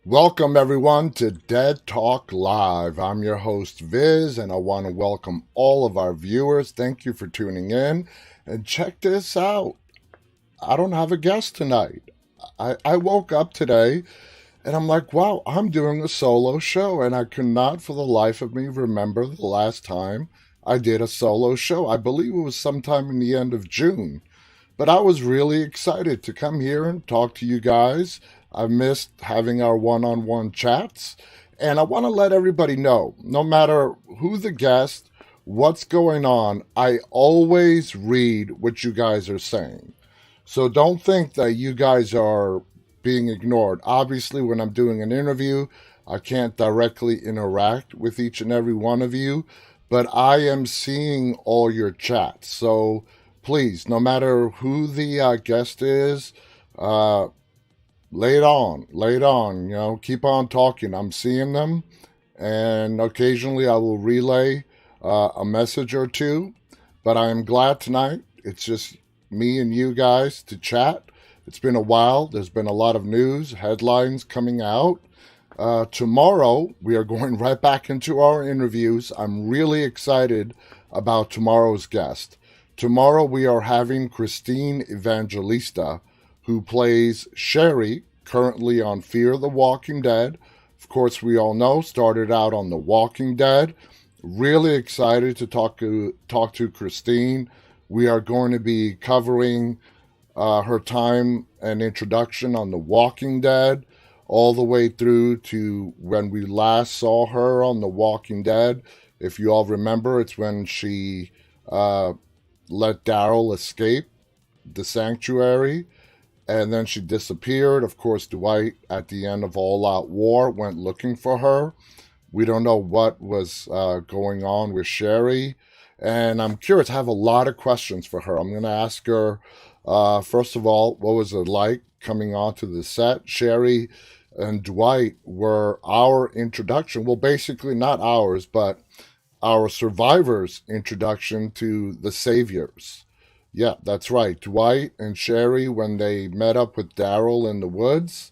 Welcome, everyone, to Dead Talk Live. I'm your host, Viz, and I want to welcome all of our viewers. Thank you for tuning in. And check this out. I don't have a guest tonight. I woke up today and I'm like, wow, I'm doing a solo show. And I could not for the life of me remember the last time I did a solo show. I believe it was sometime in the end of June. But I was really excited to come here and talk to you guys. I missed having our one on one chats. And I want to let everybody know no matter who the guest, what's going on, I always read what you guys are saying. So don't think that you guys are being ignored. Obviously, when I'm doing an interview, I can't directly interact with each and every one of you, but I am seeing all your chats. So please, no matter who the guest is, uh, lay it on, keep on talking. I'm seeing them, and occasionally I will relay a message or two, but I am glad tonight. It's just me and you guys to chat. It's been a while. There's been a lot of news, headlines coming out. Tomorrow, we are going right back into our interviews. I'm really excited about tomorrow's guest. Tomorrow, we are having Christine Evangelista, who plays Sherry, currently on Fear the Walking Dead. Of course, we all know, started out on The Walking Dead. Really excited to talk to Christine. We are going to be covering her time and introduction on The Walking Dead, all the way through to when we last saw her on The Walking Dead. If you all remember, it's when she let Daryl escape the sanctuary, and then she disappeared. Of course, Dwight, at the end of All Out War, went looking for her. We don't know what was going on with Sherry, and I'm curious. I have a lot of questions for her. I'm going to ask her, first of all, what was it like coming onto the set? Sherry and Dwight were our introduction. Well, basically not ours, but our survivors' introduction to the Saviors. Yeah, that's right. Dwight and Sherry, when they met up with Daryl in the woods,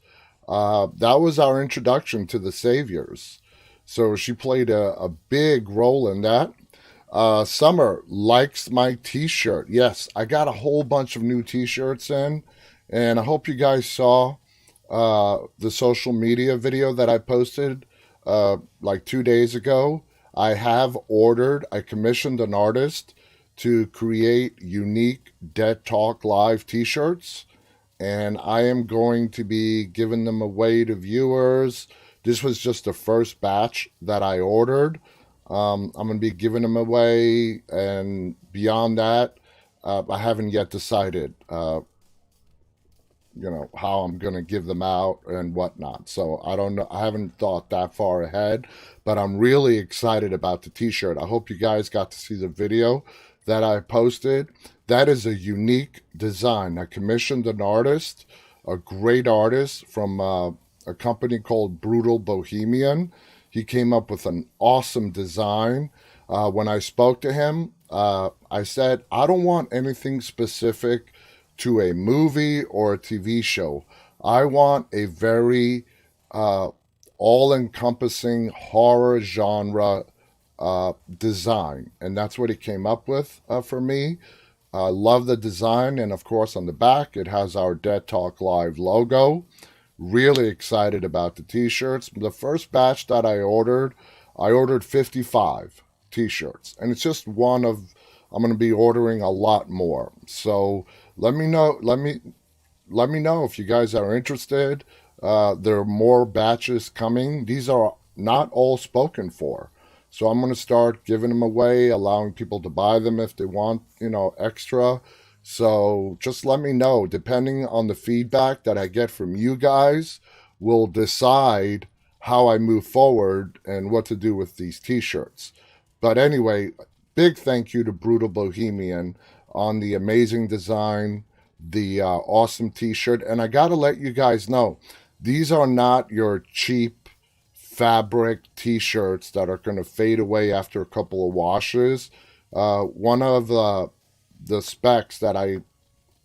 that was our introduction to the Saviors. So she played a big role in that. Summer likes my t shirt. Yes, I got a whole bunch of new t shirts in, and I hope you guys saw the social media video that I posted like 2 days ago. I commissioned an artist to create unique Dead Talk Live t shirts, and I am going to be giving them away to viewers. This was just the first batch that I ordered. I'm going to be giving them away, and beyond that, I haven't yet decided, how I'm going to give them out and whatnot. So I don't know. I haven't thought that far ahead, but I'm really excited about the t-shirt. I hope you guys got to see the video that I posted. That is a unique design. I commissioned an artist, a great artist from a company called Brutal Bohemian. He came up with an awesome design. When I spoke to him, I said, I don't want anything specific to a movie or a TV show. I want a very all encompassing horror genre design. And that's what he came up with for me. I love the design. And of course, on the back, it has our Dead Talk Live logo. Really excited about the t-shirts. The first batch that I ordered 55 t-shirts. And it's just one of, I'm going to be ordering a lot more. So let me know, let me know if you guys are interested. There are more batches coming. These are not all spoken for. So I'm going to start giving them away, allowing people to buy them if they want, extra. So just let me know. Depending on the feedback that I get from you guys, will decide how I move forward and what to do with these t-shirts. But anyway, big thank you to Brutal Bohemian on the amazing design, the awesome t-shirt. And I got to let you guys know, these are not your cheap fabric t-shirts that are going to fade away after a couple of washes. One of the specs that I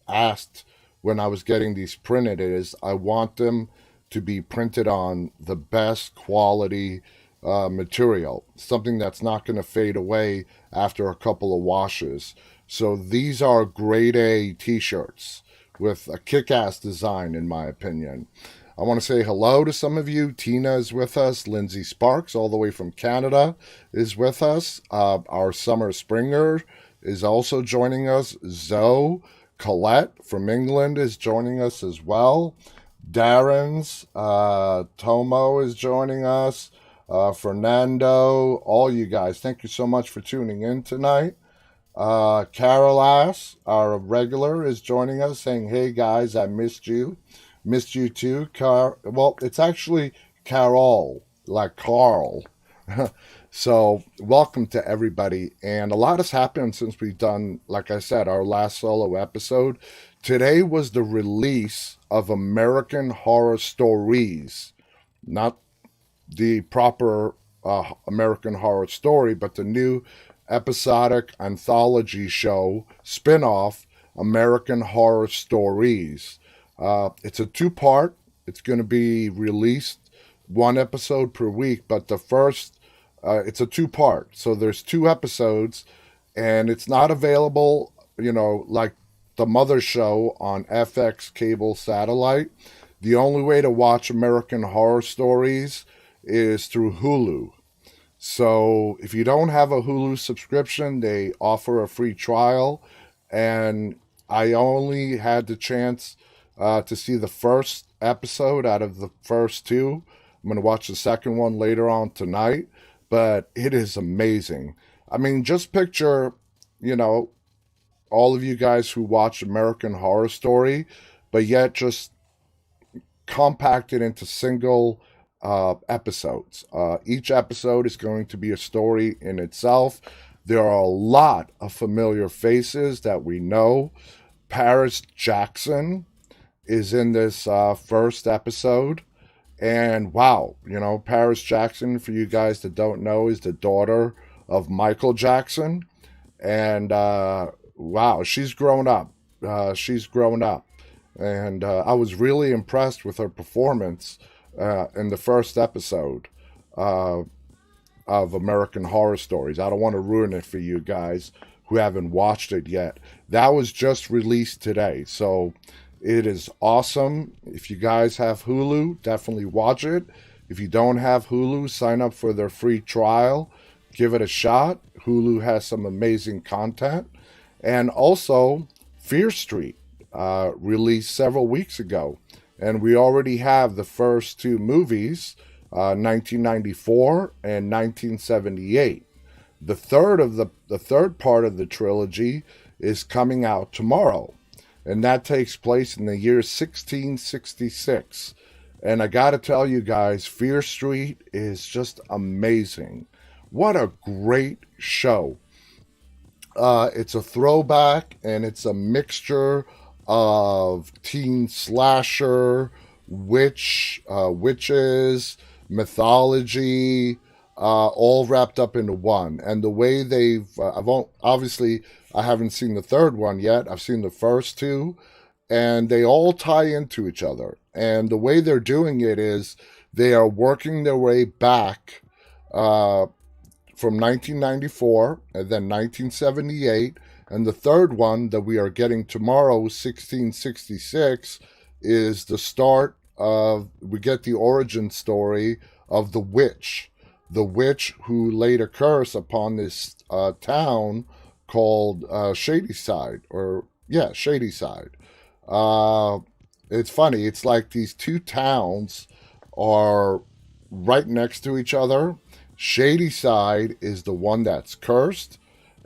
asked when I was getting these printed is I want them to be printed on the best quality material, something that's not going to fade away after a couple of washes. So these are grade A t-shirts with a kick-ass design, in my opinion. I want to say hello to some of you. Tina is with us. Lindsay Sparks, all the way from Canada, is with us. Our Summer Springer is also joining us. Zoe Colette from England is joining us as well. Darren's Tomo is joining us. Fernando, all you guys, thank you so much for tuning in tonight. Carol Ass, our regular, is joining us, saying, "Hey guys, I missed you. Missed you too." Well, it's actually Carol, like Carl. So, welcome to everybody. And a lot has happened since we've done, like I said, our last solo episode. Today was the release of American Horror Stories, not the proper American Horror Story, but the new episodic anthology show spin-off, American Horror Stories. It's a two-part. It's going to be released one episode per week, but the first, it's a two-part. So there's two episodes, and it's not available, like the mother show on FX cable satellite. The only way to watch American Horror Stories is through Hulu. So if you don't have a Hulu subscription, they offer a free trial. And I only had the chance to see the first episode out of the first two. I'm going to watch the second one later on tonight. But it is amazing. I mean, just picture, all of you guys who watch American Horror Story, but yet just compact it into single episodes. Each episode is going to be a story in itself. There are a lot of familiar faces that we know. Paris Jackson is in this first episode. And wow, Paris Jackson, for you guys that don't know, is the daughter of Michael Jackson. And wow, she's grown up. And I was really impressed with her performance in the first episode of American Horror Stories. I don't want to ruin it for you guys who haven't watched it yet. That was just released today, so it is awesome. If you guys have Hulu, definitely watch it. If you don't have Hulu, sign up for their free trial. Give it a shot. Hulu has some amazing content. And also, Fear Street released several weeks ago. And we already have the first two movies, 1994 and 1978. The third part of the trilogy is coming out tomorrow. And that takes place in the year 1666. And I got to tell you guys, Fear Street is just amazing. What a great show. It's a throwback, and it's a mixture of teen slasher, witches, mythology, all wrapped up into one. And the way they've, obviously, I haven't seen the third one yet. I've seen the first two, and they all tie into each other. And the way they're doing it is they are working their way back from 1994 and then 1978. And the third one that we are getting tomorrow, 1666, is the start of, we get the origin story of the witch who laid a curse upon this town called Shadyside. It's funny. It's like these two towns are right next to each other. Shadyside is the one that's cursed,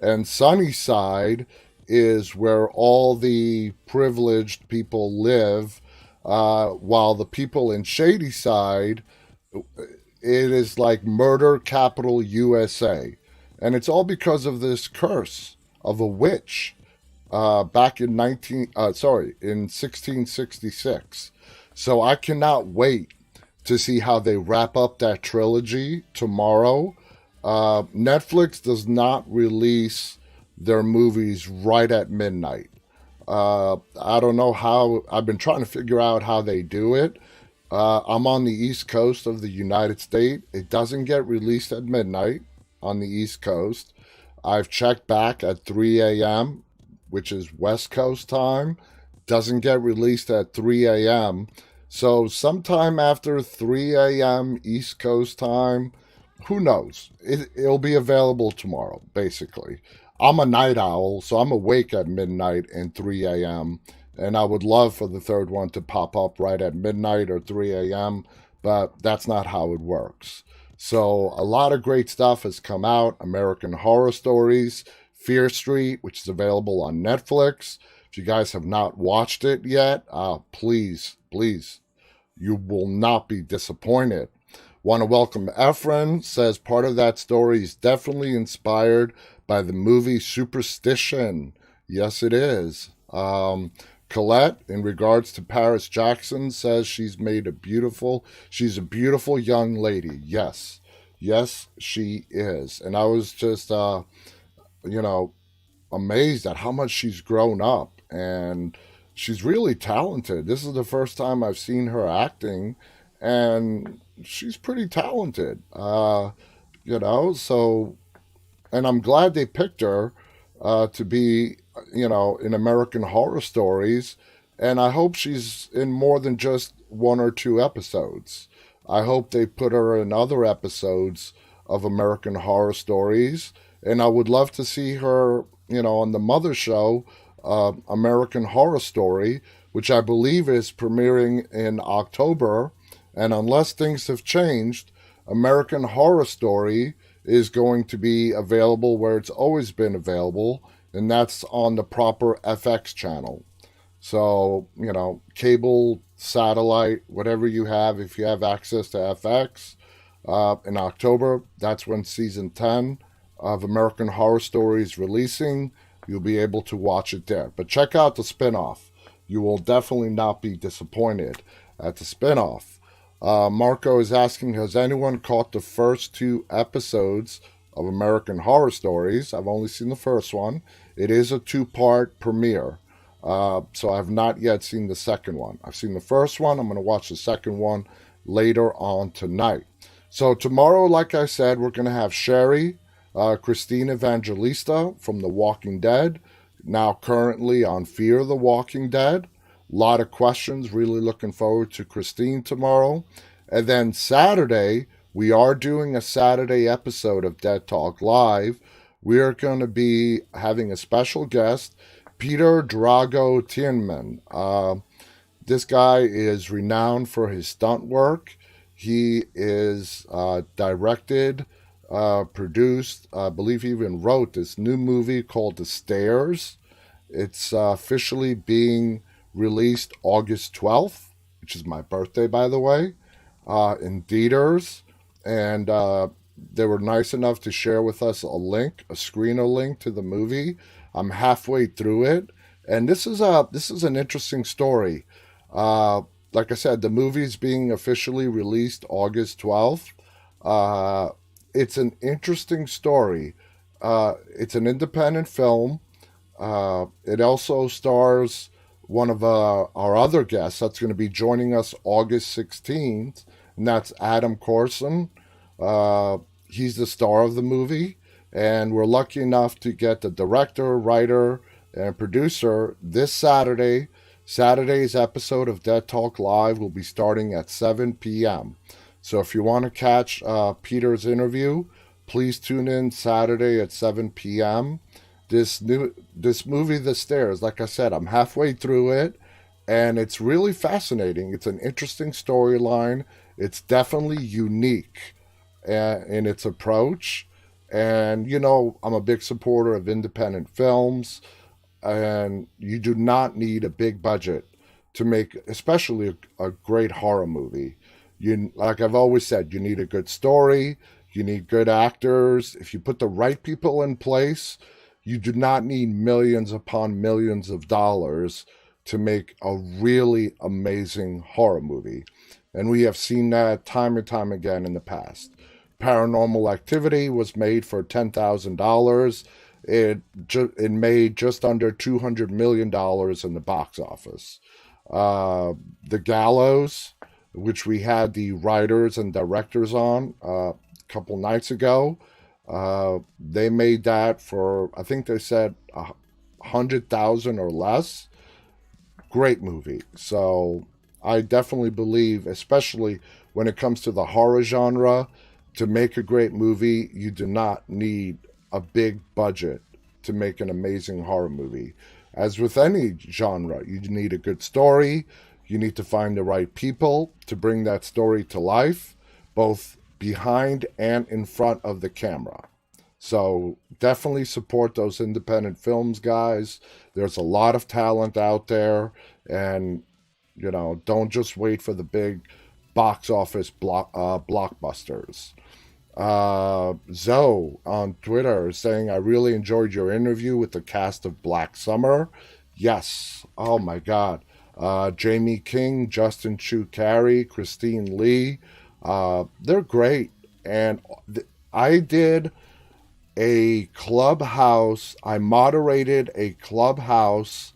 and Sunnyside is where all the privileged people live, while the people in Shadyside, it is like murder capital USA. And it's all because of this curse of a witch back in 1666. So I cannot wait to see how they wrap up that trilogy tomorrow. Netflix does not release their movies right at midnight. I don't know how. I've been trying to figure out how they do it. I'm on the East Coast of the United States. It doesn't get released at midnight on the East Coast. I've checked back at 3 a.m., which is West Coast time. Doesn't get released at 3 a.m. So sometime after 3 a.m. East Coast time, who knows? It'll be available tomorrow, basically. I'm a night owl, so I'm awake at midnight and 3 a.m. And I would love for the third one to pop up right at midnight or 3 a.m., but that's not how it works. So a lot of great stuff has come out. American Horror Stories, Fear Street, which is available on Netflix. If you guys have not watched it yet, please, please, you will not be disappointed. Want to welcome Efrain, says part of that story is definitely inspired by the movie Superstition. Yes, it is. Colette, in regards to Paris Jackson, says she's a beautiful young lady. Yes, yes, she is. And I was just, you know, amazed at how much she's grown up, and she's really talented. This is the first time I've seen her acting, and she's pretty talented. So, and I'm glad they picked her to be, in American Horror Stories, and I hope she's in more than just one or two episodes. I hope they put her in other episodes of American Horror Stories, and I would love to see her, on the Mother Show, American Horror Story, which I believe is premiering in October. And unless things have changed, American Horror Story is going to be available where it's always been available, and that's on the proper FX channel. So, cable, satellite, whatever you have, if you have access to FX, in October, that's when season 10 of American Horror Story is releasing. You'll be able to watch it there. But check out the spinoff. You will definitely not be disappointed at the spinoff. Marko is asking, has anyone caught the first two episodes of American Horror Stories? I've only seen the first one. It is a two-part premiere. So I've not yet seen the second one. I've seen the first one. I'm going to watch the second one later on tonight. So tomorrow, like I said, we're going to have Sherry, Christine Evangelista from The Walking Dead, now currently on Fear the Walking Dead. A lot of questions. Really looking forward to Christine tomorrow. And then Saturday, we are doing a Saturday episode of Dead Talk Live. We are going to be having a special guest, Peter Drago Tienman. This guy is renowned for his stunt work. He is directed, produced, I believe he even wrote this new movie called The Stairs. It's officially being released August 12th, which is my birthday, by the way, in theaters. And they were nice enough to share with us a screener link to the movie. I'm halfway through it, and this is an interesting story. Like I said, the movie's being officially released August 12th. It's an interesting story. It's an independent film. It also stars one of our other guests that's going to be joining us August 16th, and that's Adam Corson. He's the star of the movie, and we're lucky enough to get the director, writer, and producer this Saturday. Saturday's episode of Dead Talk Live will be starting at 7 p.m. So if you want to catch Peter's interview, please tune in Saturday at 7 p.m. This movie, The Stairs, like I said, I'm halfway through it, and it's really fascinating. It's an interesting storyline. It's definitely unique in its approach. And, I'm a big supporter of independent films, and you do not need a big budget to make, especially a great horror movie. Like I've always said, you need a good story, you need good actors. If you put the right people in place, you do not need millions upon millions of dollars to make a really amazing horror movie. And we have seen that time and time again in the past. Paranormal Activity was made for $10,000. It made just under $200 million in the box office. The Gallows, which we had the writers and directors on a couple nights ago. They made that for, I think they said 100,000 or less. Great movie. So I definitely believe, especially when it comes to the horror genre, to make a great movie, you do not need a big budget to make an amazing horror movie. As with any genre, you need a good story. You need to find the right people to bring that story to life, both behind and in front of the camera. So definitely support those independent films, guys. There's a lot of talent out there, and don't just wait for the big box office blockbusters. Zoe on Twitter is saying, I really enjoyed your interview with the cast of Black Summer. Yes. Oh my God. Jamie King, Justin Chu Carey, Christine Lee. They're great. And I did a clubhouse, I moderated a clubhouse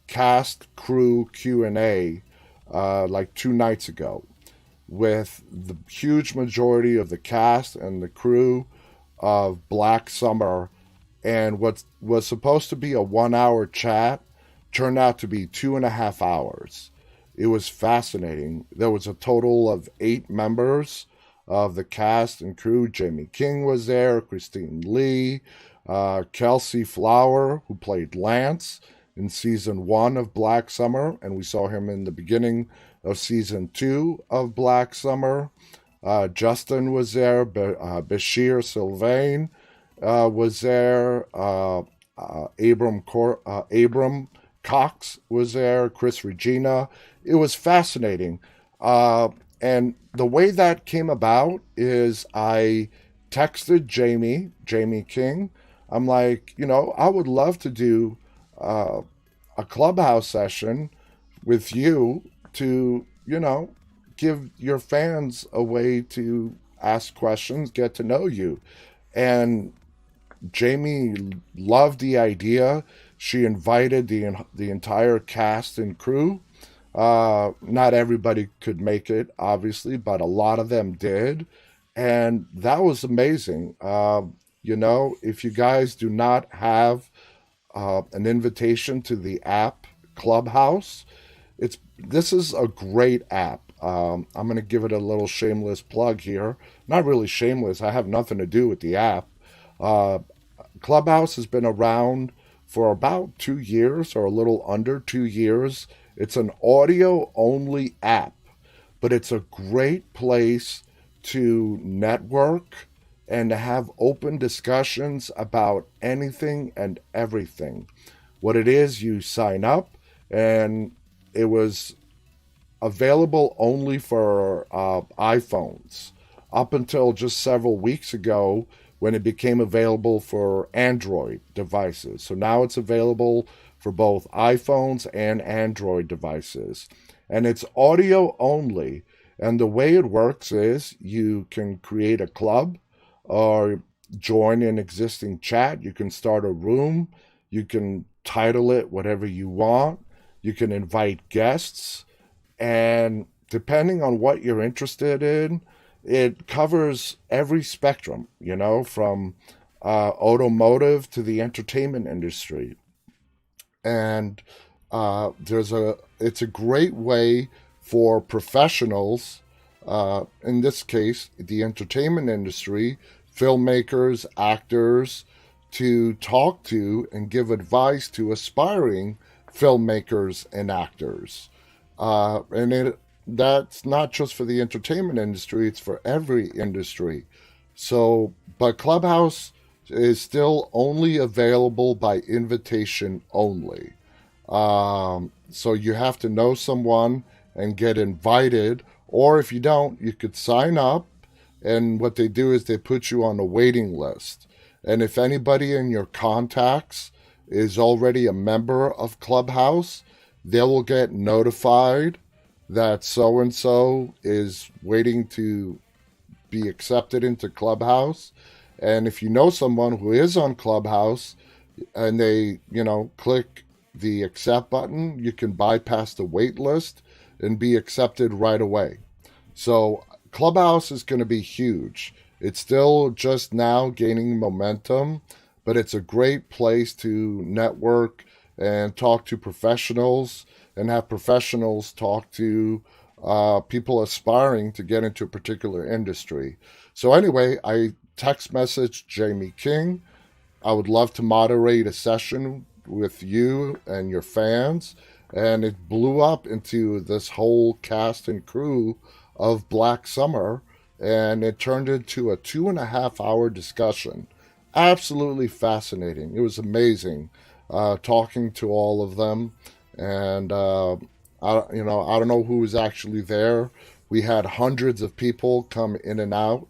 cast crew Q&A like 2 nights ago with the huge majority of the cast and the crew of Black Summer, and what was supposed to be a 1 hour chat turned out to be 2.5 hours. It was fascinating. There was a total of 8 members of the cast and crew. Jamie King was there, Christine Lee, Kelsey Flower, who played Lance in season 1 of Black Summer, and we saw him in the beginning of season 2 of Black Summer. Justin was there, Bashir Sylvain was there, Abram Cox was there, Chris Regina. It was fascinating. And the way that came about is I texted Jamie King. I'm like, I would love to do a clubhouse session with you to, give your fans a way to ask questions, get to know you. And Jamie loved the idea. She invited the entire cast and crew. Not everybody could make it, obviously, but a lot of them did. And that was amazing. If you guys do not have an invitation to the app Clubhouse, this is a great app. I'm going to give it a little shameless plug here. Not really shameless. I have nothing to do with the app. Uh, Clubhouse has been around for about 2 years or a little under 2 years. It's an audio only app, but it's a great place to network and to have open discussions about anything and everything. What it is, you sign up, and it was available only for iPhones up until just several weeks ago when it became available for Android devices. So now it's available for both iPhones and Android devices. And it's audio only. And the way it works is you can create a club or join an existing chat. You can start a room. You can title it whatever you want. You can invite guests. And depending on what you're interested in, it covers every spectrum, from automotive to the entertainment industry. And it's a great way for professionals, in this case, the entertainment industry, filmmakers, actors, to talk to and give advice to aspiring filmmakers and actors. That's not just for the entertainment industry, it's for every industry. So, but Clubhouse is still only available by invitation only. So you have to know someone and get invited, or if you don't, you could sign up, and what they do is they put you on a waiting list. And if anybody in your contacts is already a member of Clubhouse, they will get notified that so and so is waiting to be accepted into Clubhouse. And if you know someone who is on Clubhouse and they, click the accept button, you can bypass the wait list and be accepted right away. So Clubhouse is going to be huge. It's still just now gaining momentum, but it's a great place to network and talk to professionals and have professionals talk to people aspiring to get into a particular industry. So, anyway, I text messaged Jamie King. I would love to moderate a session with you and your fans. And it blew up into this whole cast and crew of Black Summer. And it turned into a 2.5 hour discussion. Absolutely fascinating. It was amazing talking to all of them. And, I don't know who was actually there. We had hundreds of people come in and out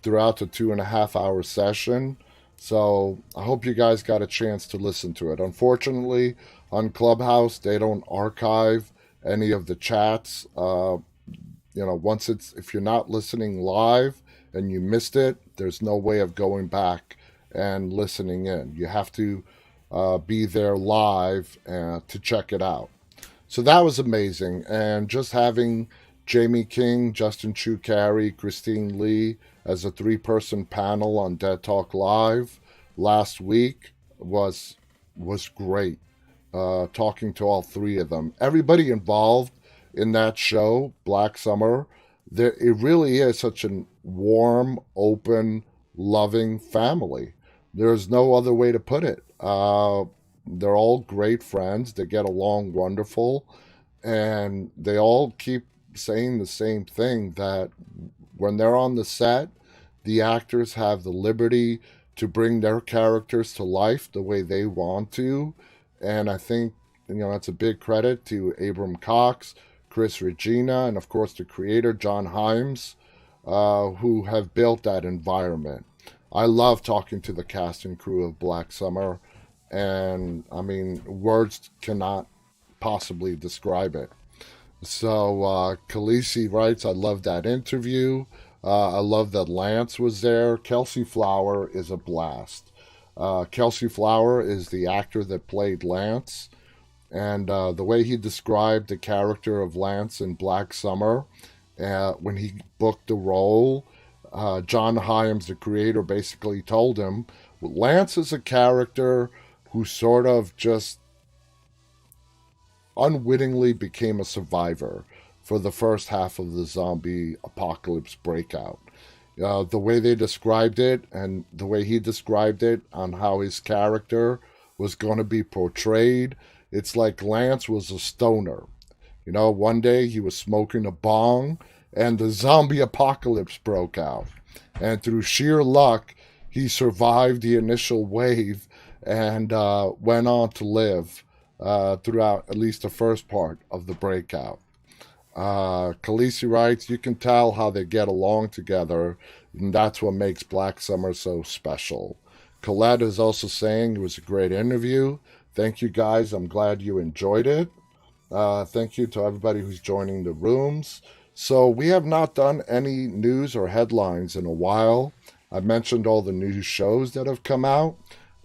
throughout the 2.5 hour session. So I hope you guys got a chance to listen to it. Unfortunately, on Clubhouse, they don't archive any of the chats. Once if you're not listening live and you missed it, there's no way of going back and listening in. You have to be there live to check it out. So that was amazing. And just having Jamie King, Justin Chu Carey, Christine Lee as a 3-person panel on Dead Talk Live last week was great. Talking to all 3 of them. Everybody involved in that show, Black Summer, it really is such a warm, open, loving family. There's no other way to put it. They're all great friends. They get along wonderful. And they all keep saying the same thing, that when they're on the set, the actors have the liberty to bring their characters to life the way they want to. And I think, that's a big credit to Abram Cox, Chris Regina, and of course the creator, John Himes, who have built that environment. I love talking to the cast and crew of Black Summer. And I mean, words cannot possibly describe it. So Khaleesi writes, I love that interview. I love that Lance was there. Kelsey Flower is a blast. Kelsey Flower is the actor that played Lance. And the way he described the character of Lance in Black Summer, when he booked the role, John Hyams, the creator, basically told him, Lance is a character who sort of just unwittingly became a survivor for the first half of the zombie apocalypse breakout. The way they described it and the way he described it on how his character was going to be portrayed, it's like Lance was a stoner. One day he was smoking a bong and the zombie apocalypse broke out. And through sheer luck, he survived the initial wave and went on to live throughout at least the first part of the breakout. Khaleesi writes, you can tell how they get along together, and that's what makes Black Summer so special. Colette is also saying it was a great interview. Thank you guys. I'm glad you enjoyed it. Thank you to everybody who's joining the rooms. So we have not done any news or headlines in a while. I've mentioned all the new shows that have come out.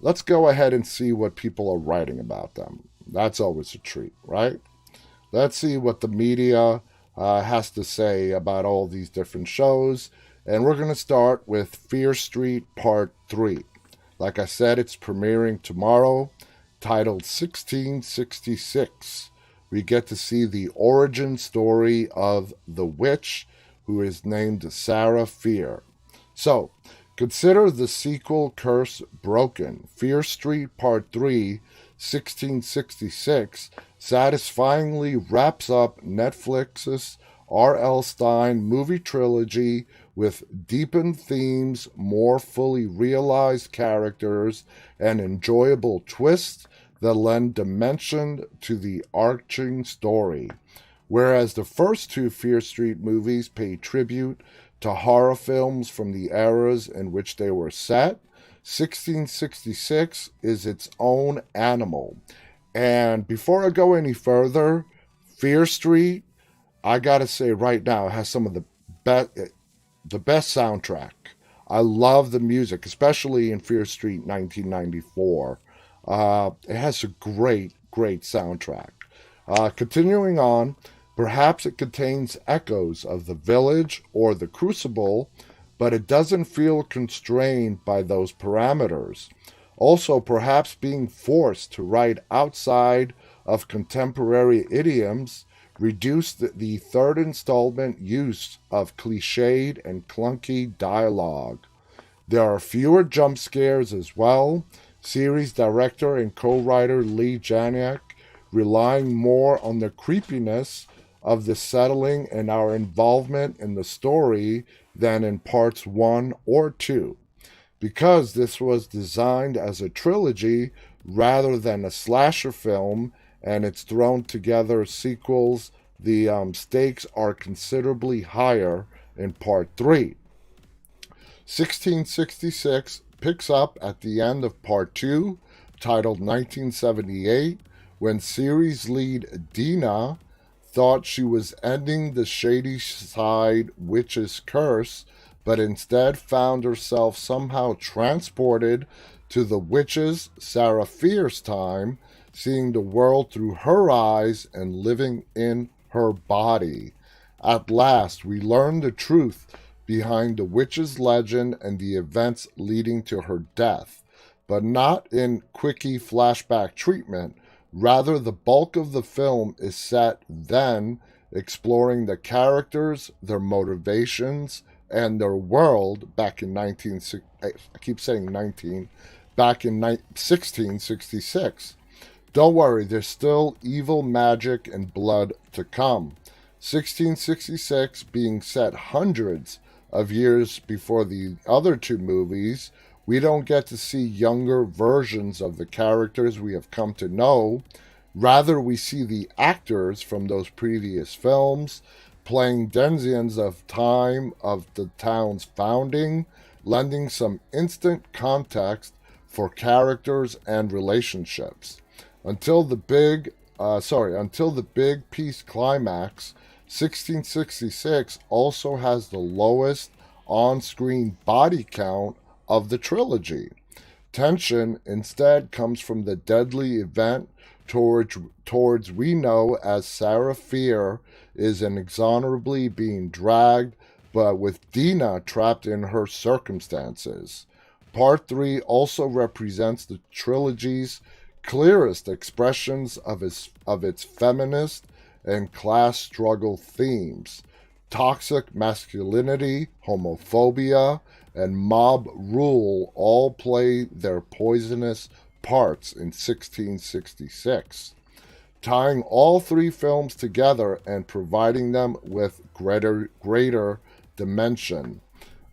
Let's go ahead and see what people are writing about them. That's always a treat, right? Let's see what the media has to say about all these different shows. And we're going to start with Fear Street Part 3. Like I said, it's premiering tomorrow, titled 1666. We get to see the origin story of the witch, who is named Sarah Fear. So, consider the sequel curse broken. Fear Street Part 3, 1666, satisfyingly wraps up Netflix's R.L. Stine movie trilogy with deepened themes, more fully realized characters, and enjoyable twists that lend dimension to the arching story. Whereas the first 2 Fear Street movies pay tribute to horror films from the eras in which they were set, 1666 is its own animal. And before I go any further, Fear Street, I gotta say right now, has some of the best soundtrack. I love the music, especially in Fear Street 1994. It has a great, great soundtrack. Continuing on, Perhaps it contains echoes of The Village or The Crucible, but it doesn't feel constrained by those parameters. Also, perhaps being forced to write outside of contemporary idioms reduced the third installment use of cliched and clunky dialogue. There are fewer jump scares as well. Series director and co-writer Lee Janiak relying more on the creepiness of the settling and our involvement in the story than in parts 1 or 2. Because this was designed as a trilogy rather than a slasher film and it's thrown together sequels, the stakes are considerably higher in part 3. 1666 picks up at the end of part 2, titled 1978, when series lead Dina thought she was ending the Shady Side Witch's curse, but instead found herself somehow transported to the witch's, Sarah Fier's time, seeing the world through her eyes and living in her body. At last, we learn the truth behind the witch's legend and the events leading to her death, but not in quickie flashback treatment. Rather, the bulk of the film is set then, exploring the characters, their motivations, and their world back in 1666. Don't worry, there's still evil magic and blood to come. 1666 being set hundreds of years before the other two movies, we don't get to see younger versions of the characters we have come to know. Rather, we see the actors from those previous films playing denizens of time of the town's founding, lending some instant context for characters and relationships. Until the big peace climax, 1666 also has the lowest on-screen body count of the trilogy. Tension instead comes from the deadly event towards we know as Sarah Fier is inexorably being dragged, but with Dina trapped in her circumstances. Part 3 also represents the trilogy's clearest expressions of its feminist and class struggle themes. Toxic masculinity, homophobia, and mob rule all play their poisonous parts in 1666. Tying all three films together and providing them with greater dimension.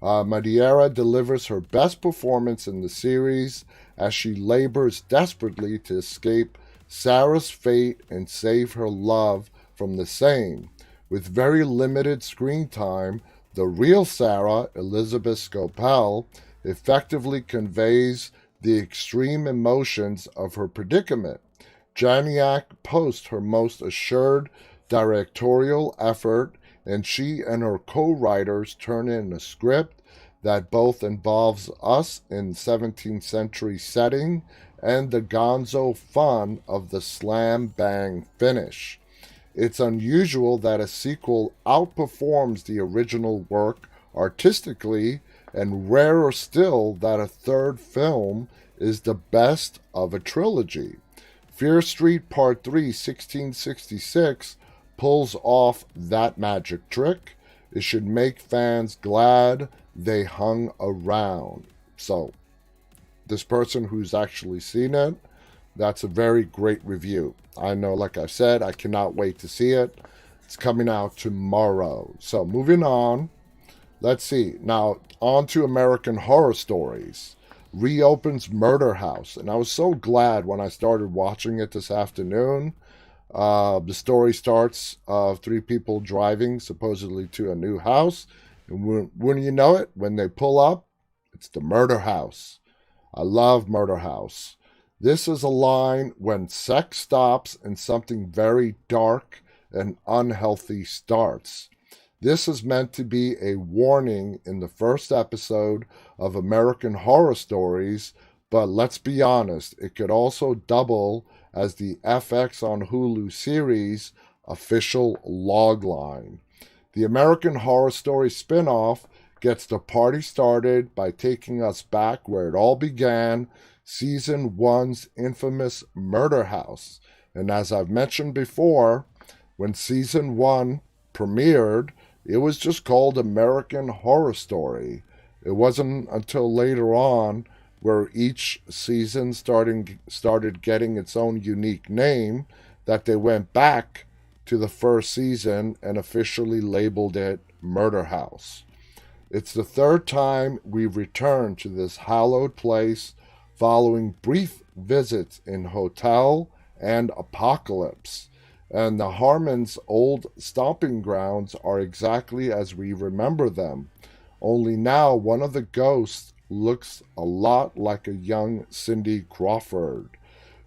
Madeira delivers her best performance in the series as she labors desperately to escape Sarah's fate and save her love from the same. With very limited screen time, the real Sarah, Elizabeth Scopel, effectively conveys the extreme emotions of her predicament. Janiak posts her most assured directorial effort, and she and her co-writers turn in a script that both involves us in 17th century setting and the gonzo fun of the slam-bang finish. It's unusual that a sequel outperforms the original work artistically, and rarer still that a third film is the best of a trilogy. Fear Street Part 3, 1666, pulls off that magic trick. It should make fans glad they hung around. So, this person who's actually seen it, that's a very great review. I know, like I said, I cannot wait to see it. It's coming out tomorrow. So, moving on. Let's see. Now, on to American Horror Stories. Reopens Murder House. And I was so glad when I started watching it this afternoon. The story starts of three people driving supposedly to a new house. And wouldn't you know it, when they pull up, it's the murder house. I love Murder House. This is a line when sex stops and something very dark and unhealthy starts. This is meant to be a warning in the first episode of American Horror Stories, but let's be honest, it could also double as the FX on Hulu series official logline. The American Horror Story spin-off gets the party started by taking us back where it all began, Season 1's infamous murder house. And as I've mentioned before, when Season 1 premiered, it was just called American Horror Story. It wasn't until later on where each season started getting its own unique name that they went back to the first season and officially labeled it Murder House. It's the third time we've returned to this hallowed place following brief visits in Hotel and Apocalypse. And the Harmons' old stomping grounds are exactly as we remember them. Only now one of the ghosts looks a lot like a young Cindy Crawford.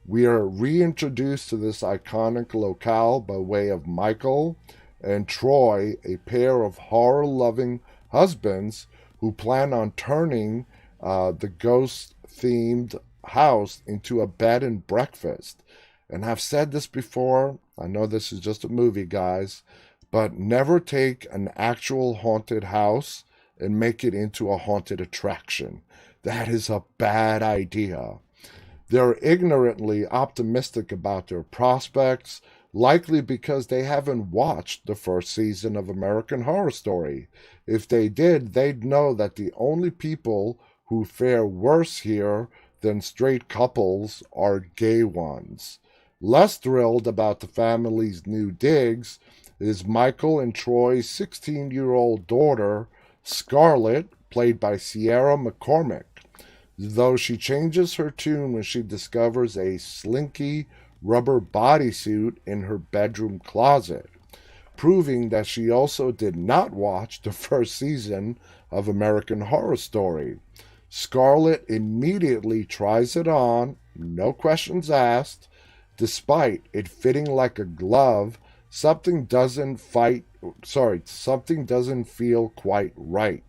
We are reintroduced to this iconic locale by way of Michael and Troy, a pair of horror-loving husbands who plan on turning the ghost-themed house into a bed and breakfast. And I've said this before, I know this is just a movie, guys, but never take an actual haunted house and make it into a haunted attraction. That is a bad idea. They're ignorantly optimistic about their prospects, likely because they haven't watched the first season of American Horror Story. If they did, they'd know that the only people who fare worse here than straight couples are gay ones. Less thrilled about the family's new digs is Michael and Troy's 16-year-old daughter, Scarlett, played by Sierra McCormick, though she changes her tune when she discovers a slinky rubber bodysuit in her bedroom closet, proving that she also did not watch the first season of American Horror Story. Scarlett immediately tries it on, no questions asked. Despite it fitting like a glove, something doesn't feel quite right,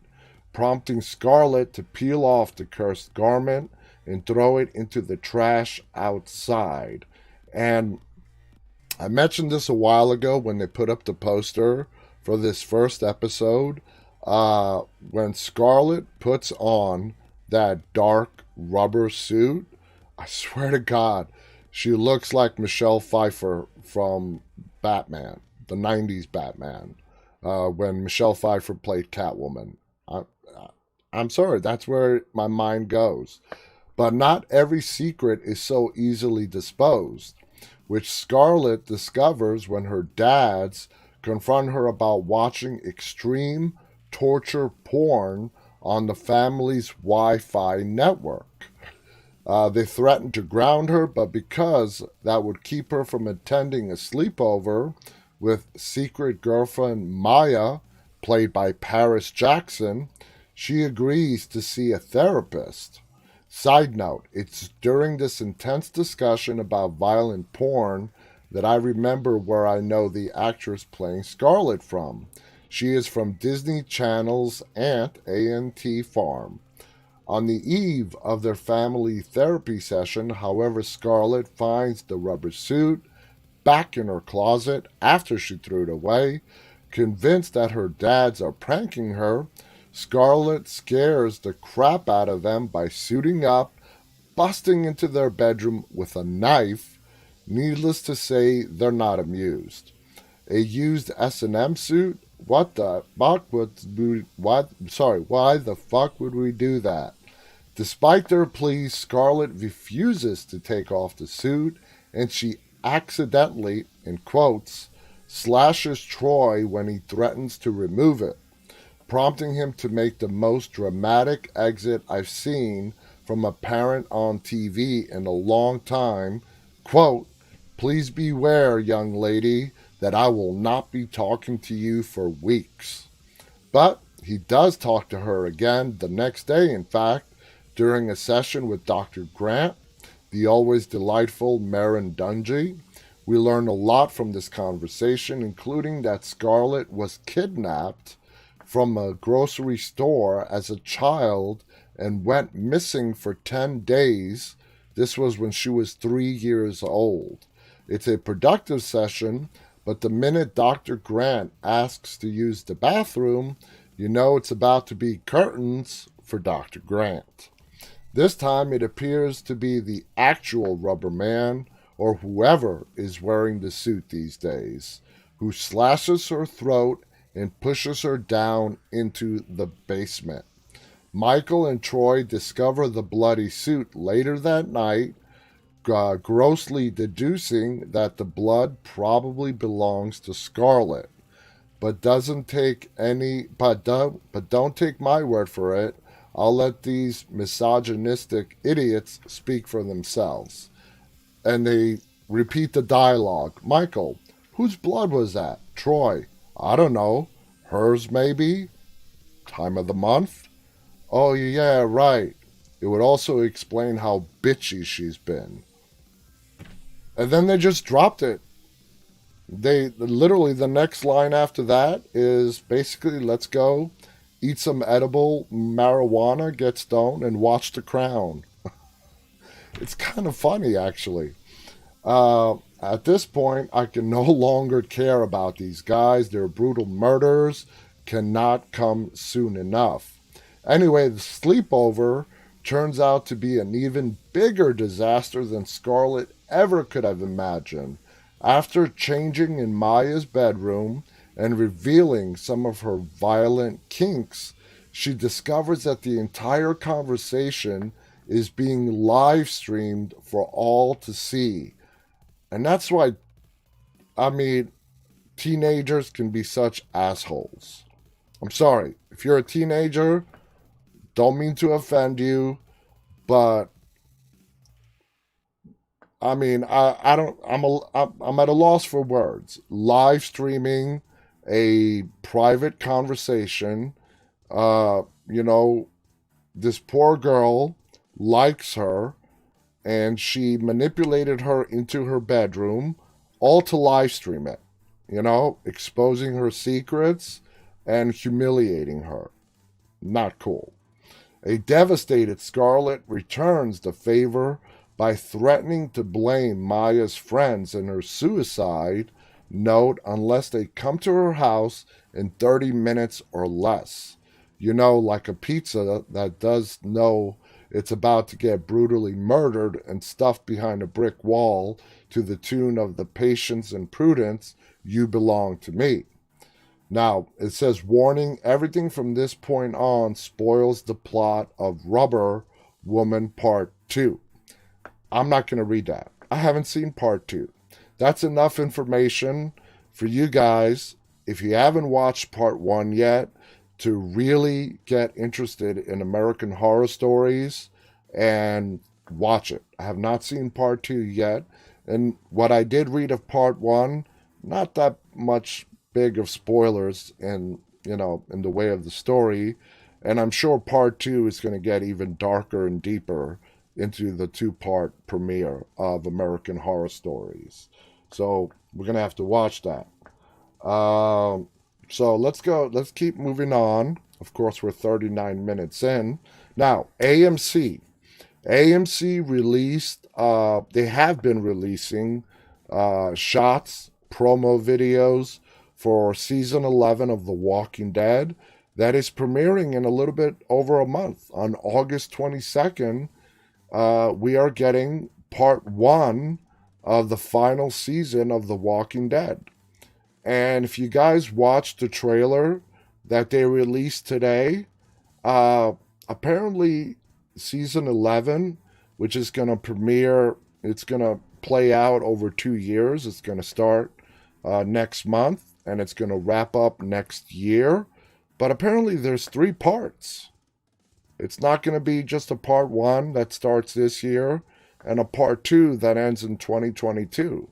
prompting Scarlett to peel off the cursed garment and throw it into the trash outside. And I mentioned this a while ago when they put up the poster for this first episode. When Scarlett puts on that dark rubber suit, I swear to God, she looks like Michelle Pfeiffer from Batman, the 90s Batman, when Michelle Pfeiffer played Catwoman. I'm sorry, that's where my mind goes. But not every secret is so easily disposed, which Scarlett discovers when her dads confront her about watching extreme torture porn on the family's Wi-Fi network. They threatened to ground her, but because that would keep her from attending a sleepover with secret girlfriend Maya, played by Paris Jackson, she agrees to see a therapist. Side note, it's during this intense discussion about violent porn that I remember where I know the actress playing Scarlett from. She is from Disney Channel's A&T Farm. On the eve of their family therapy session, however, Scarlett finds the rubber suit back in her closet after she threw it away. Convinced that her dads are pranking her, Scarlett scares the crap out of them by suiting up, busting into their bedroom with a knife. Needless to say, they're not amused. A used S&M suit? Why the fuck would we do that? Despite their pleas, Scarlett refuses to take off the suit, and she accidentally, in quotes, slashes Troy when he threatens to remove it, prompting him to make the most dramatic exit I've seen from a parent on TV in a long time. Quote, "Please beware, young lady, that I will not be talking to you for weeks." But he does talk to her again the next day, in fact, during a session with Dr. Grant, the always delightful Marin Dungy. We learn a lot from this conversation, including that Scarlett was kidnapped from a grocery store as a child and went missing for 10 days. This was when she was 3 years old. It's a productive session, But the minute Dr. Grant asks to use the bathroom, you know it's about to be curtains for Dr. Grant. This time it appears to be the actual Rubber Man, or whoever is wearing the suit these days, who slashes her throat and pushes her down into the basement. Michael and Troy discover the bloody suit later that night, grossly deducing that the blood probably belongs to Scarlet. But doesn't take any. But don't take my word for it. I'll let these misogynistic idiots speak for themselves. And they repeat the dialogue. Michael, whose blood was that? Troy, I don't know. Hers, maybe? Time of the month? Oh, yeah, right. It would also explain how bitchy she's been. And then they just dropped it. They literally, the next line after that is basically, let's go eat some edible marijuana, get stoned, and watch The Crown. It's kind of funny, actually. At this point, I can no longer care about these guys. Their brutal murders cannot come soon enough. Anyway, the sleepover turns out to be an even bigger disaster than Scarlett ever could have imagined. After changing in Maya's bedroom and revealing some of her violent kinks, she discovers that the entire conversation is being live streamed for all to see. And that's why, I mean, teenagers can be such assholes. I'm sorry. If you're a teenager, don't mean to offend you, but I mean, I don't, I'm at a loss for words. Live streaming a private conversation, you know, this poor girl likes her, and she manipulated her into her bedroom, all to live stream it, you know, exposing her secrets and humiliating her. Not cool. A devastated Scarlett returns the favor by threatening to blame Maya's friends in her suicide note unless they come to her house in 30 minutes or less. You know, like a pizza that does know it's about to get brutally murdered and stuffed behind a brick wall to the tune of the patience and prudence, you belong to me. Now, it says, warning, everything from this point on spoils the plot of Rubber Woman Part 2. I'm not going to read that. I haven't seen Part 2. That's enough information for you guys, if you haven't watched Part 1 yet, to really get interested in American Horror Stories and watch it. I have not seen Part 2 yet. And what I did read of Part 1, not that much big of spoilers in, you know, in the way of the story. And I'm sure Part 2 is going to get even darker and deeper into the two-part premiere of American Horror Stories. So we're going to have to watch that. So let's keep moving on. Of course, we're 39 minutes in. Now, AMC released, they have been releasing shots, promo videos for season 11 of The Walking Dead that is premiering in a little bit over a month. On August 22nd, we are getting part 1 of the final season of The Walking Dead. And if you guys watched the trailer that they released today, apparently season 11, which is going to premiere, it's going to play out over 2 years. It's going to start next month, and it's going to wrap up next year. But apparently there's 3 parts. It's not going to be just a part 1 that starts this year and a part 2 that ends in 2022.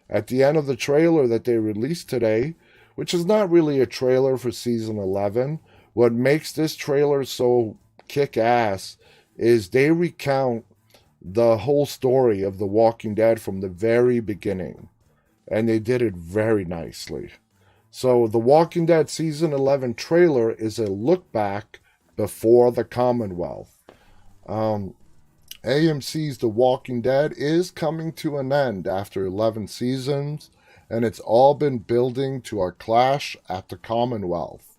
At the end of the trailer that they released today, which is not really a trailer for season 11, what makes this trailer so kick-ass is they recount the whole story of The Walking Dead from the very beginning. And they did it very nicely. So The Walking Dead season 11 trailer is a look back before the Commonwealth. AMC's The Walking Dead is coming to an end after 11 seasons, and it's all been building to our clash at the Commonwealth.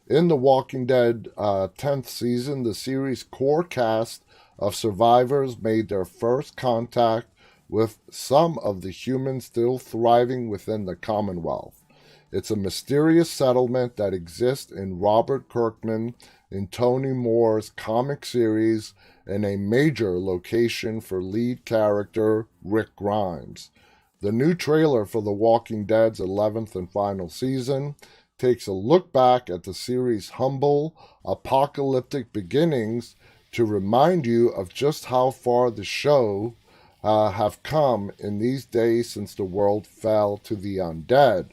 In The Walking Dead 10th season, the series' core cast of survivors made their first contact with some of the humans still thriving within the Commonwealth. It's a mysterious settlement that exists in Robert Kirkman and Tony Moore's comic series, and a major location for lead character Rick Grimes. The new trailer for The Walking Dead's 11th and final season takes a look back at the series' humble, apocalyptic beginnings to remind you of just how far the show have come in these days since the world fell to the undead,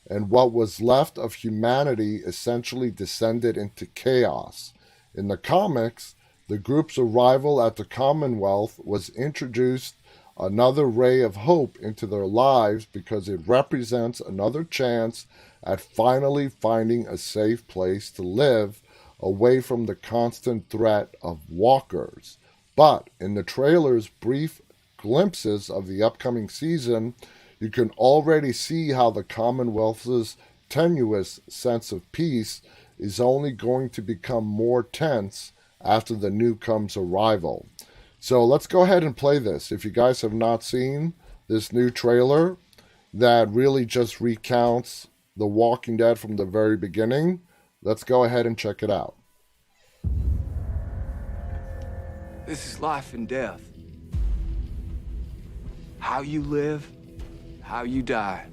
and what was left of humanity essentially descended into chaos. In the comics, the group's arrival at the Commonwealth was introduced another ray of hope into their lives because it represents another chance at finally finding a safe place to live away from the constant threat of walkers. But in the trailer's brief glimpses of the upcoming season, you can already see how the Commonwealth's tenuous sense of peace is only going to become more tense after the newcomer's arrival. So let's go ahead and play this. If you guys have not seen this new trailer that really just recounts The Walking Dead from the very beginning, let's go ahead and check it out. This is life and death. How you live, how you die.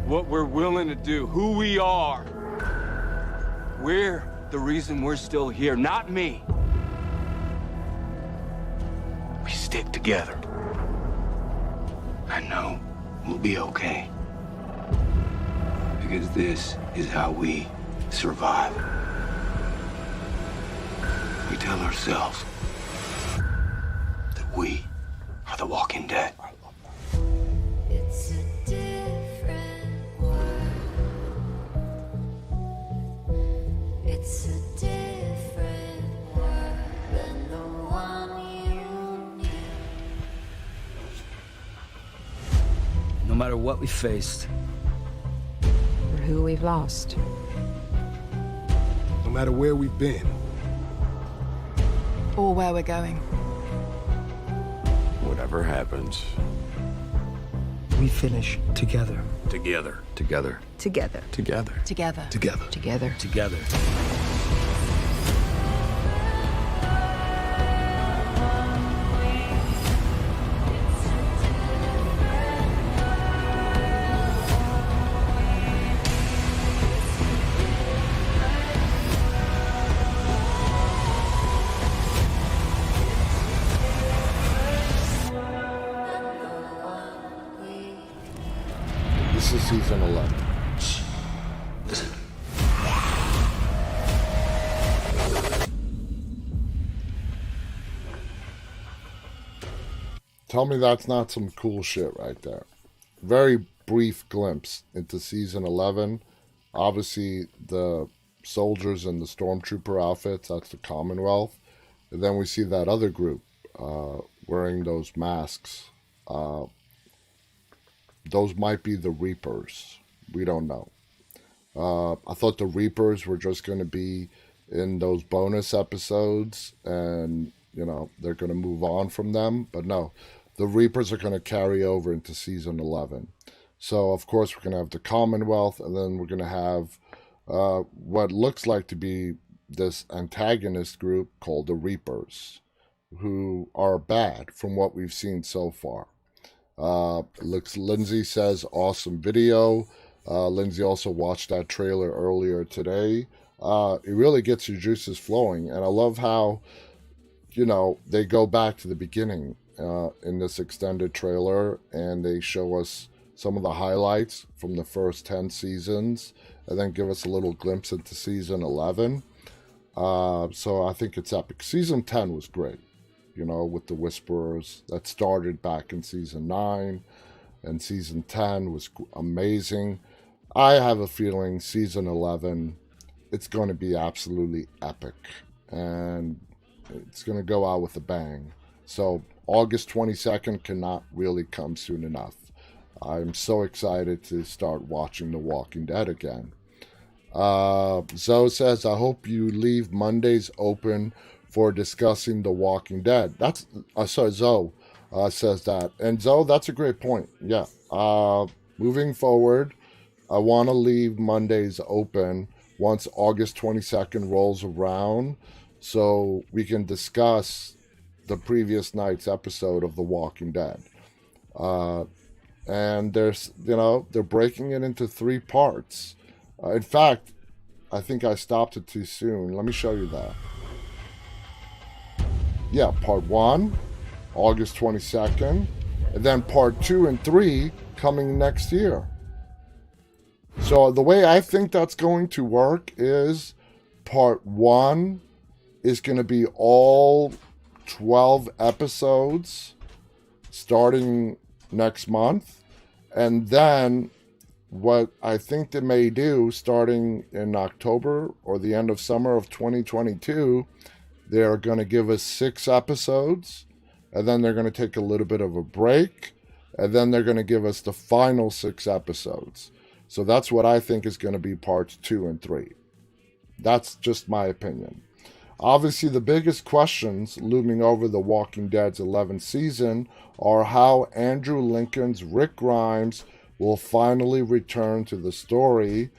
What we're willing to do, who we are. We're the reason we're still here, not me. We stick together. I know we'll be okay. Because this is how we survive. We tell ourselves that we are the Walking Dead. It's a different world. It's a different world than the one you knew. No matter what we faced, or who we've lost, no matter where we've been, or where we're going, whatever happens, we finish together. together. Together. together, Together. together. together. together. Together. This is season 11. Listen. Tell me that's not some cool shit right there. Very brief glimpse into season 11. Obviously, the soldiers in the stormtrooper outfits, that's the Commonwealth. And then we see that other group wearing those masks. Those might be the Reapers. We don't know. I thought the Reapers were just going to be in those bonus episodes and, you know, they're going to move on from them. But no, the Reapers are going to carry over into season 11. So, of course, we're going to have the Commonwealth, and then we're going to have what looks like to be this antagonist group called the Reapers, who are bad from what we've seen so far. Lindsay says, awesome video. Lindsay also watched that trailer earlier today. It really gets your juices flowing. And I love how, you know, they go back to the beginning in this extended trailer, and they show us some of the highlights from the first 10 seasons, and then give us a little glimpse into season 11. So I think it's epic. Season 10 was great, you know, with the Whisperers. That started back in season 9, and season 10 was amazing. I have a feeling season 11, it's going to be absolutely epic, and it's going to go out with a bang. So August 22nd cannot really come soon enough. I'm so excited to start watching The Walking Dead again. Zoe says, I hope you leave Mondays open for discussing The Walking Dead. That's, sorry, Zoe says that. And Zoe, that's a great point. Yeah. Moving forward, I want to leave Mondays open once August 22nd rolls around so we can discuss the previous night's episode of The Walking Dead. And there's, they're breaking it into 3 parts. In fact, I think I stopped it too soon. Let me show you that. Yeah, part 1, August 22nd, and then part 2 and 3 coming next year. So the way I think that's going to work is part 1 is going to be all 12 episodes starting next month. And then what I think they may do starting in October or the end of summer of 2022, they're going to give us 6 episodes, and then they're going to take a little bit of a break, and then they're going to give us the final 6 episodes. So that's what I think is going to be parts 2 and 3. That's just my opinion. Obviously, the biggest questions looming over The Walking Dead's 11th season are how Andrew Lincoln's Rick Grimes will finally return to the story.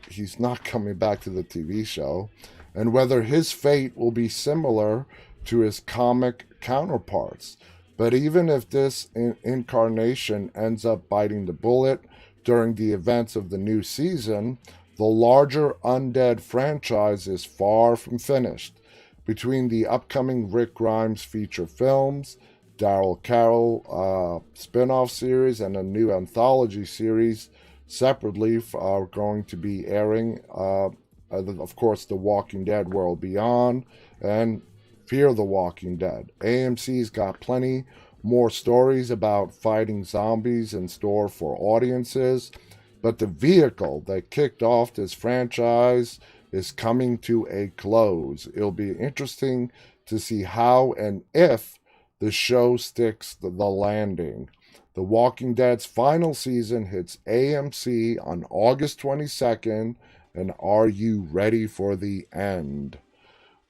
He's not coming back to the TV show. And whether his fate will be similar to his comic counterparts. But even if this incarnation ends up biting the bullet during the events of the new season, the larger Undead franchise is far from finished. Between the upcoming Rick Grimes feature films, Daryl Carroll spin-off series, and a new anthology series separately are going to be airing, of course, The Walking Dead World Beyond and Fear the Walking Dead. AMC's got plenty more stories about fighting zombies in store for audiences, but the vehicle that kicked off this franchise is coming to a close. It'll be interesting to see how and if the show sticks the landing. The Walking Dead's final season hits AMC on August 22nd, and are you ready for the end?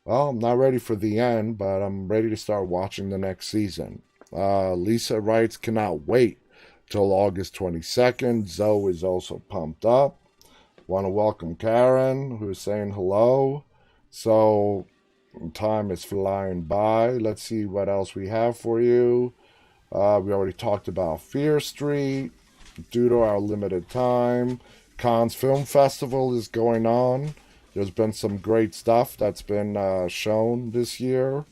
Well, I'm not ready for the end, but I'm ready to start watching the next season. Lisa writes, cannot wait till August 22nd. Zoe is also pumped up. Want to welcome Karen, who is saying hello. So, time is flying by. Let's see what else we have for you. We already talked about Fear Street. Due to our limited time, Cannes Film Festival is going on. There's been some great stuff that's been shown this year.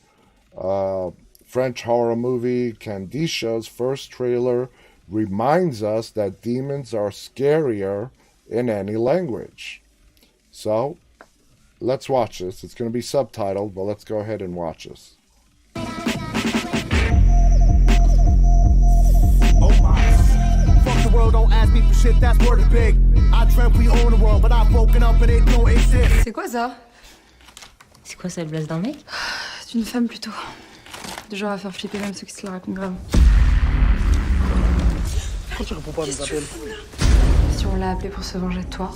French horror movie Candisha's first trailer reminds us that demons are scarier in any language. So, let's watch this. It's going to be subtitled, but let's go ahead and watch this. Oh my. Fuck the world, don't ask me for shit, that's word is big. I dreamt we own the world, but I've woken up and it don't exist. C'est quoi ça? C'est quoi ça, le blase d'un mec? D'une femme plutôt. Du genre à faire flipper même ceux qui se la racontent grave. Pourquoi tu réponds pas à mes appels? Si on l'a appelé pour se venger de toi.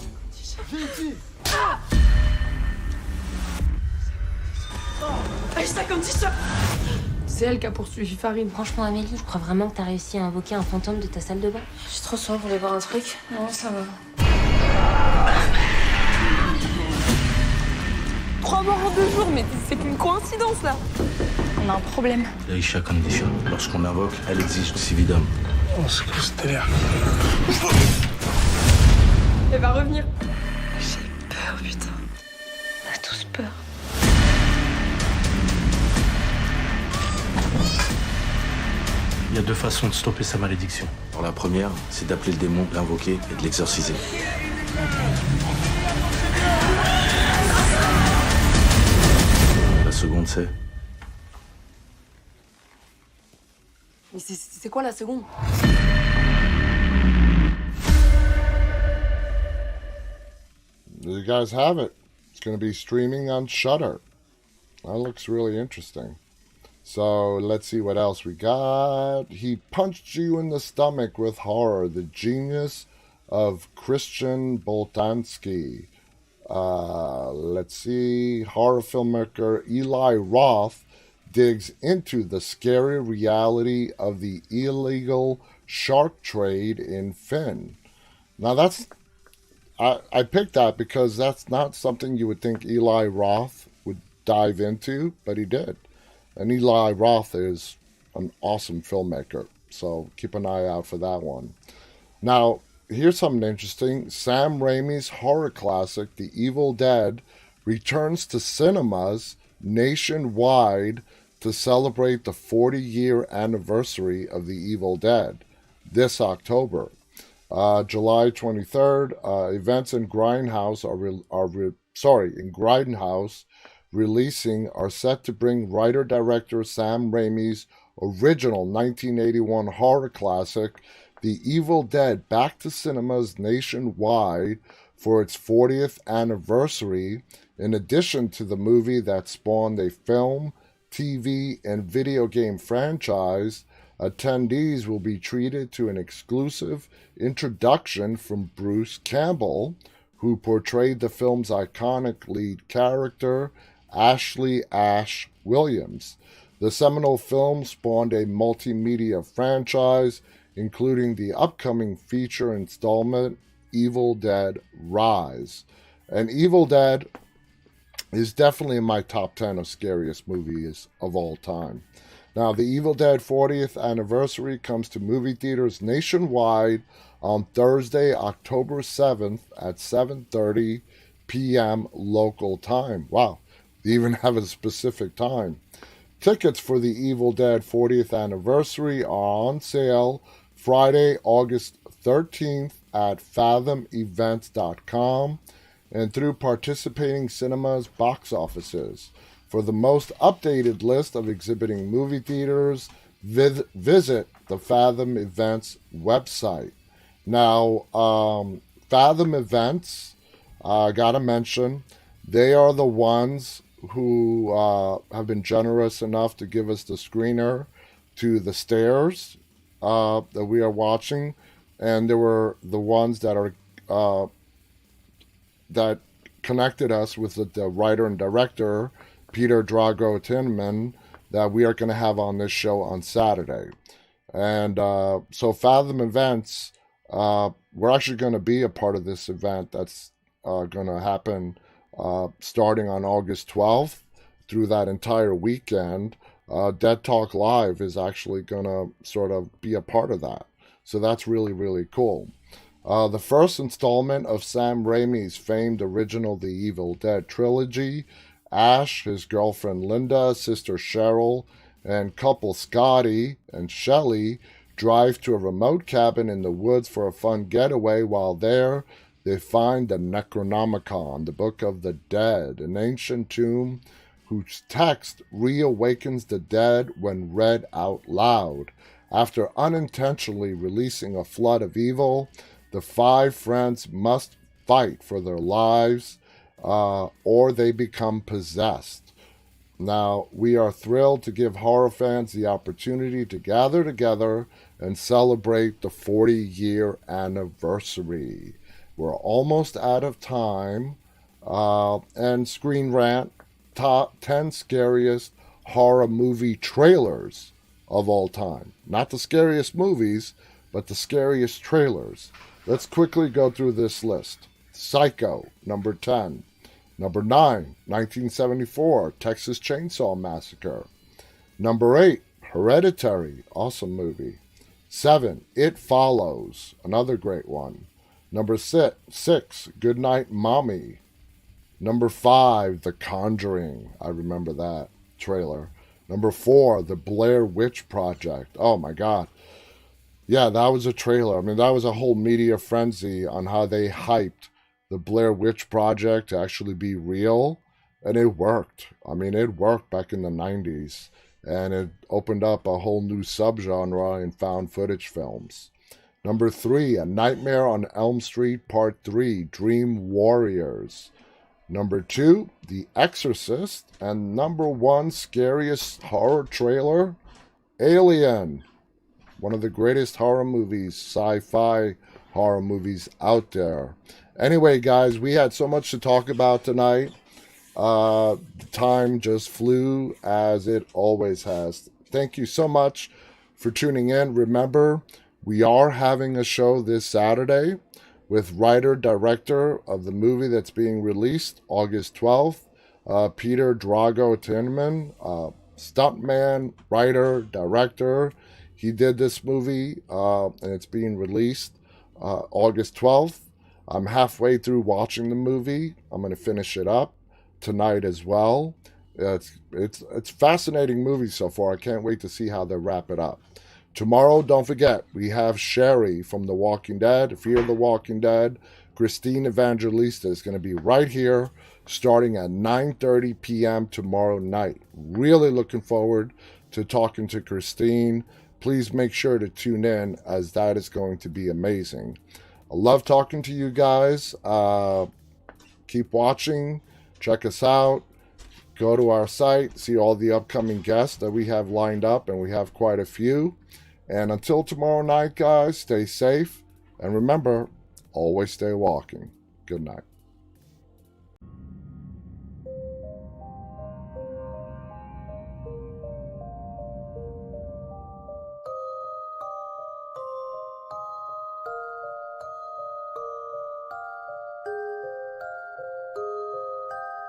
C'est elle qui a poursuivi Farine. Franchement, Amélie, je crois vraiment que t'as réussi à invoquer un fantôme de ta salle de bain? Je suis trop sombre pour aller voir un truc. Non, ça va. 3 morts en 2 jours, mais c'est qu'une coïncidence là. On a un problème. Aisha Kandisha, lorsqu'on invoque, elle exige cividum. On se casse derrière. Elle va revenir. J'ai peur, putain. On a tous peur. Il y a 2 façons de stopper sa malédiction. Alors la première, c'est d'appeler le démon, l'invoquer et de l'exorciser. La seconde, c'est... Mais c'est quoi la seconde? There you guys have it. It's going to be streaming on Shudder. That looks really interesting. So let's see what else we got. He punched you in the stomach with horror. The genius of Christian Boltanski. Let's see. Horror filmmaker Eli Roth digs into the scary reality of the illegal shark trade in Finn. Now I picked that because that's not something you would think Eli Roth would dive into, but he did. And Eli Roth is an awesome filmmaker, so keep an eye out for that one. Now, here's something interesting. Sam Raimi's horror classic, The Evil Dead, returns to cinemas nationwide to celebrate the 40-year anniversary of The Evil Dead this October. July 23rd, events in Grindhouse in Grindhouse releasing are set to bring writer-director Sam Raimi's original 1981 horror classic, The Evil Dead, back to cinemas nationwide for its 40th anniversary, in addition to the movie that spawned a film, TV, and video game franchise. Attendees will be treated to an exclusive introduction from Bruce Campbell, who portrayed the film's iconic lead character, Ashley Ash Williams. The seminal film spawned a multimedia franchise, including the upcoming feature installment, Evil Dead Rise. And Evil Dead is definitely in my top 10 of scariest movies of all time. Now, the Evil Dead 40th anniversary comes to movie theaters nationwide on Thursday, October 7th at 7:30 p.m. local time. Wow, they even have a specific time. Tickets for the Evil Dead 40th anniversary are on sale Friday, August 13th at fathomevents.com and through participating cinemas box offices. For the most updated list of exhibiting movie theaters, visit the Fathom Events website. Now, Fathom Events, gotta mention, they are the ones who have been generous enough to give us the screener to The Stairs that we are watching, and they were the ones that are that connected us with the writer and director Peter Drago Tinman that we are going to have on this show on Saturday. And so Fathom Events, we're actually going to be a part of this event that's going to happen starting on August 12th through that entire weekend. Dead Talk Live is actually going to sort of be a part of that. So that's really, really cool. The first installment of Sam Raimi's famed original The Evil Dead trilogy, Ash, his girlfriend Linda, sister Cheryl, and couple Scotty and Shelley drive to a remote cabin in the woods for a fun getaway. While there, they find the Necronomicon, the Book of the Dead, an ancient tomb whose text reawakens the dead when read out loud. After unintentionally releasing a flood of evil, the five friends must fight for their lives, or they become possessed. Now, we are thrilled to give horror fans the opportunity to gather together and celebrate the 40-year anniversary. We're almost out of time. And Screen Rant, top 10 scariest horror movie trailers of all time. Not the scariest movies, but the scariest trailers. Let's quickly go through this list. Psycho, number 10. Number 9, 1974, Texas Chainsaw Massacre. Number 8, Hereditary, awesome movie. 7, It Follows, another great one. Number 6, Goodnight Mommy. Number 5, The Conjuring, I remember that trailer. Number 4, The Blair Witch Project. Oh my God. Yeah, that was a trailer. I mean, that was a whole media frenzy on how they hyped the Blair Witch Project to actually be real, and it worked. I mean, it worked back in the 90s, and it opened up a whole new subgenre in found footage films. Number 3, A Nightmare on Elm Street Part 3, Dream Warriors. Number 2, The Exorcist. And number 1, scariest horror trailer, Alien. One of the greatest horror movies, sci-fi horror movies out there. Anyway, guys, we had so much to talk about tonight. The time just flew as it always has. Thank you so much for tuning in. Remember, we are having a show this Saturday with writer-director of the movie that's being released August 12th, Peter Drago Tinman, stuntman, writer, director. He did this movie, and it's being released August 12th. I'm halfway through watching the movie. I'm going to finish it up tonight as well. It's a fascinating movie so far. I can't wait to see how they wrap it up. Tomorrow, don't forget, we have Sherry from The Walking Dead, Fear the Walking Dead. Christine Evangelista is going to be right here starting at 9:30 p.m. tomorrow night. Really looking forward to talking to Christine. Please make sure to tune in, as that is going to be amazing. I love talking to you guys. Keep watching. Check us out. Go to our site. See all the upcoming guests that we have lined up, and we have quite a few. And until tomorrow night, guys, stay safe. And remember, always stay walking. Good night.